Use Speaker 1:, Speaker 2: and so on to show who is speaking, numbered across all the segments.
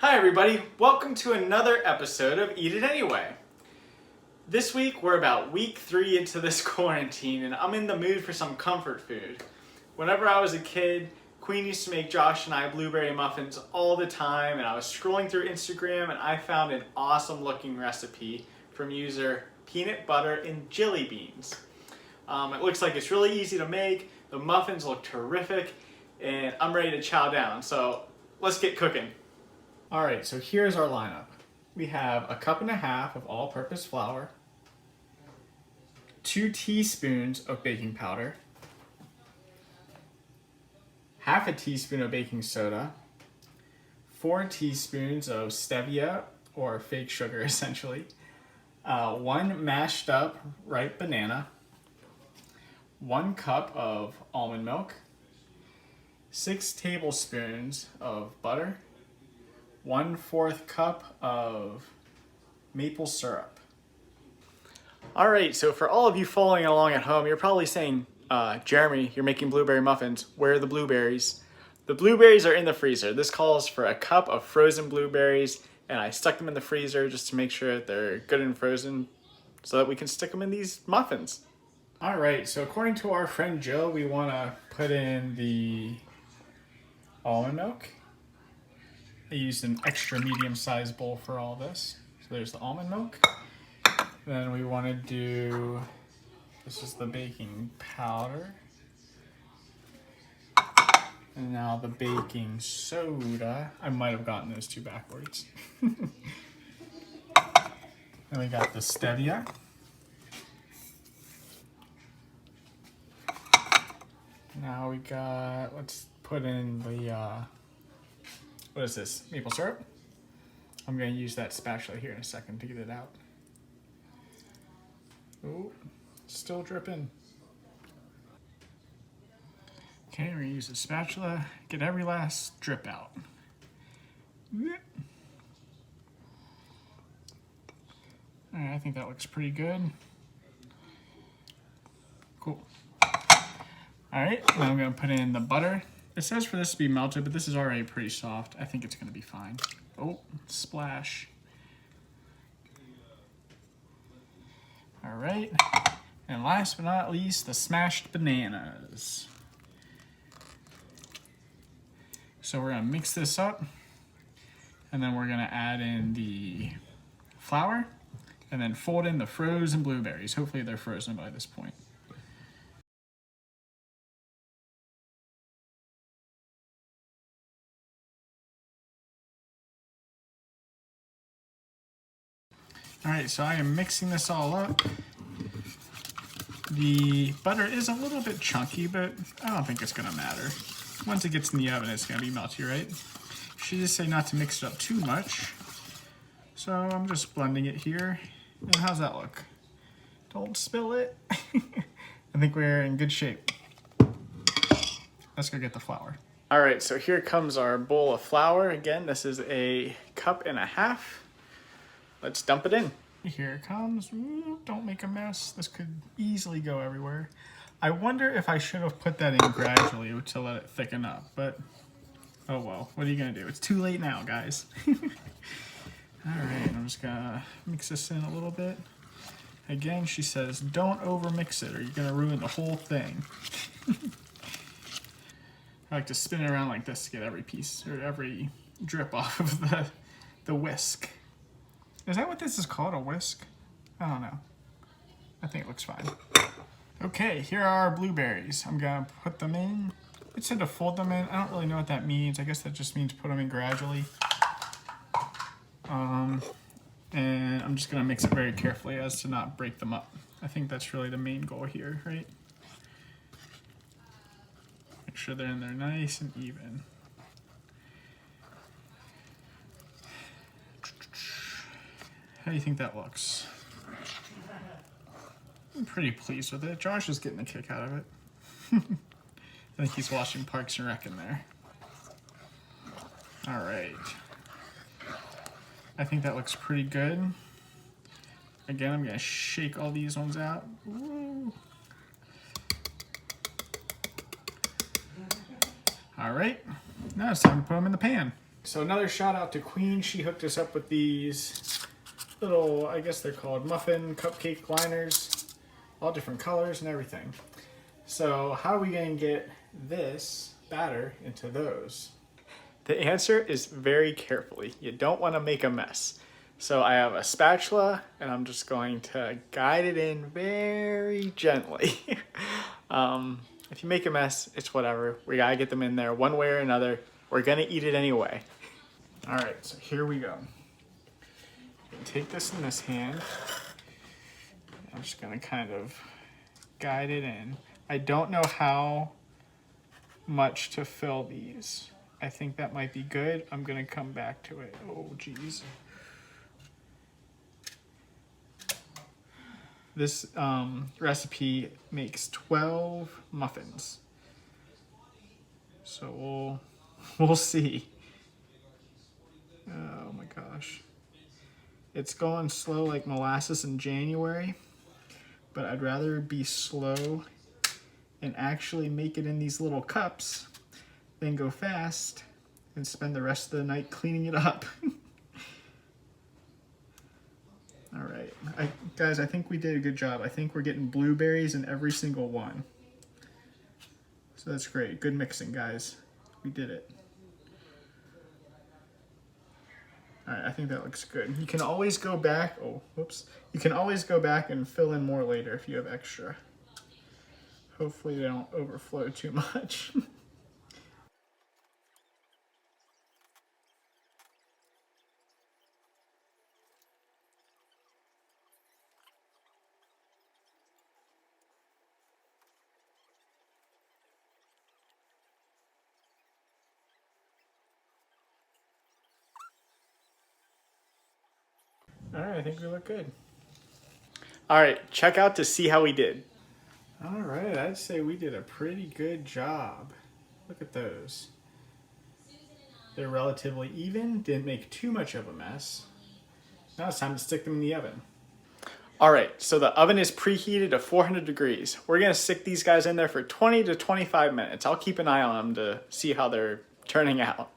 Speaker 1: Hi everybody, welcome to another episode of Eat It Anyway. This week we're about week 3 into this quarantine and I'm in the mood for some comfort food. Whenever I was a kid, Queen used to make Josh and I blueberry muffins all the time, and I was scrolling through Instagram and I found an awesome looking recipe from user Peanut Butter and Jelly Beans. It looks like it's really easy to make, the muffins look terrific, and I'm ready to chow down, so let's get cooking. Alright, so here's our lineup. We have 1.5 cups of all-purpose flour, 2 teaspoons of baking powder, 1/2 teaspoon of baking soda, 4 teaspoons of stevia, or fake sugar essentially, 1 mashed up ripe banana, 1 cup of almond milk, 6 tablespoons of butter, 1/4 cup of maple syrup. All right, so for all of you following along at home, you're probably saying, Jeremy, you're making blueberry muffins. Where are the blueberries? The blueberries are in the freezer. This calls for 1 cup of frozen blueberries, and I stuck them in the freezer just to make sure that they're good and frozen so that we can stick them in these muffins. All right, so according to our friend Joe, we want to put in the almond milk. I used an extra medium-sized bowl for all this. So there's the almond milk. Then we want to do, this is the baking powder. And now the baking soda. I might have gotten those two backwards. Then we got the stevia. Now we got, let's put in the, what is this? Maple syrup? I'm going to use that spatula here in a second to get it out. Oh, still dripping. Okay, we're going to use the spatula, get every last drip out. Alright, I think that looks pretty good. Cool. Alright, now I'm going to put in the butter. It says for this to be melted, but this is already pretty soft. I think it's going to be fine. Oh, splash. All right. And last but not least, the smashed bananas. So we're going to mix this up. And then we're going to add in the flour. And then fold in the frozen blueberries. Hopefully they're frozen by this point. Alright, so I am mixing this all up. The butter is a little bit chunky, but I don't think it's going to matter. Once it gets in the oven, it's going to be melty, right? She just say not to mix it up too much. So I'm just blending it here. And how's that look? Don't spill it. I think we're in good shape. Let's go get the flour. Alright, so here comes our bowl of flour. Again, this is 1.5 cups. Let's dump it in. Here it comes. Ooh, don't make a mess. This could easily go everywhere. I wonder if I should have put that in gradually to let it thicken up, but oh well. What are you gonna do? It's too late now, guys. Alright, I'm just gonna mix this in a little bit. Again, she says don't over mix it or you're gonna ruin the whole thing. I like to spin it around like this to get every piece or every drip off of the whisk. Is that what this is called, a whisk? I don't know. I think it looks fine. Okay, here are our blueberries. I'm gonna put them in. It said to fold them in. I don't really know what that means. I guess that just means put them in gradually. And I'm just gonna mix it very carefully as to not break them up. I think that's really the main goal here, right? Make sure they're in there nice and even. How do you think that looks? I'm pretty pleased with it. Josh is getting a kick out of it. I think he's watching Parks and Rec in there. All right. I think that looks pretty good. Again, I'm gonna shake all these ones out. Ooh. All right, now it's time to put them in the pan. So another shout out to Queen. She hooked us up with these little, I guess they're called muffin cupcake liners, all different colors and everything. So how are we going to get this batter into those? The answer is very carefully. You don't want to make a mess. So I have a spatula and I'm just going to guide it in very gently. If you make a mess, it's whatever. We gotta get them in there one way or another. We're gonna eat it anyway. All right, so here we go. Take this in this hand. I'm just gonna kind of guide it in. I don't know how much to fill these. I think that might be good. I'm gonna come back to it. Oh, geez. This recipe makes 12 muffins. So we'll see. Oh my gosh. It's going slow like molasses in January, but I'd rather be slow and actually make it in these little cups than go fast and spend the rest of the night cleaning it up. All right, guys, I think we did a good job. I think we're getting blueberries in every single one. So that's great. Good mixing, guys. We did it. All right, I think that looks good. You can always go back. Oh, whoops. You can always go back and fill in more later if you have extra. Hopefully they don't overflow too much. All right, I think we look good. All right, check out to see how we did. All right, I'd say we did a pretty good job. Look at those. They're relatively even, didn't make too much of a mess. Now it's time to stick them in the oven. All right, so the oven is preheated to 400 degrees. We're gonna stick these guys in there for 20 to 25 minutes. I'll keep an eye on them to see how they're turning out.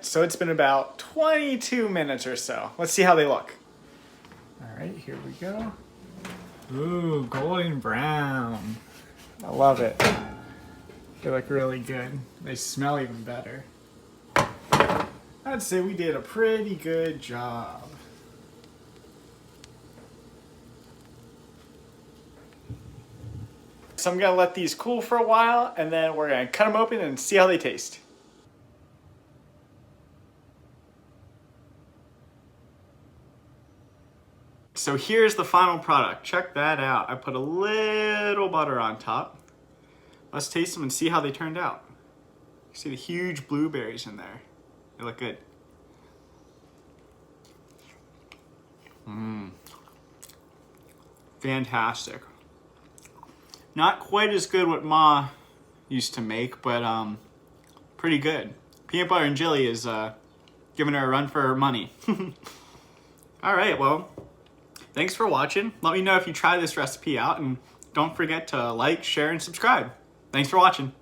Speaker 1: So it's been about 22 minutes or so. Let's see how they look. All right, here we go. Ooh, golden brown. I love it. They look really good. They smell even better. I'd say we did a pretty good job. So I'm gonna let these cool for a while and then we're gonna cut them open and see how they taste. So here's the final product. Check that out. I put a little butter on top. Let's taste them and see how they turned out. You see the huge blueberries in there. They look good. Fantastic. Not quite as good what Ma used to make, but pretty good. Peanut butter and jelly is giving her a run for her money. All right, well, thanks for watching. Let me know if you try this recipe out, and don't forget to like, share, and subscribe. Thanks for watching.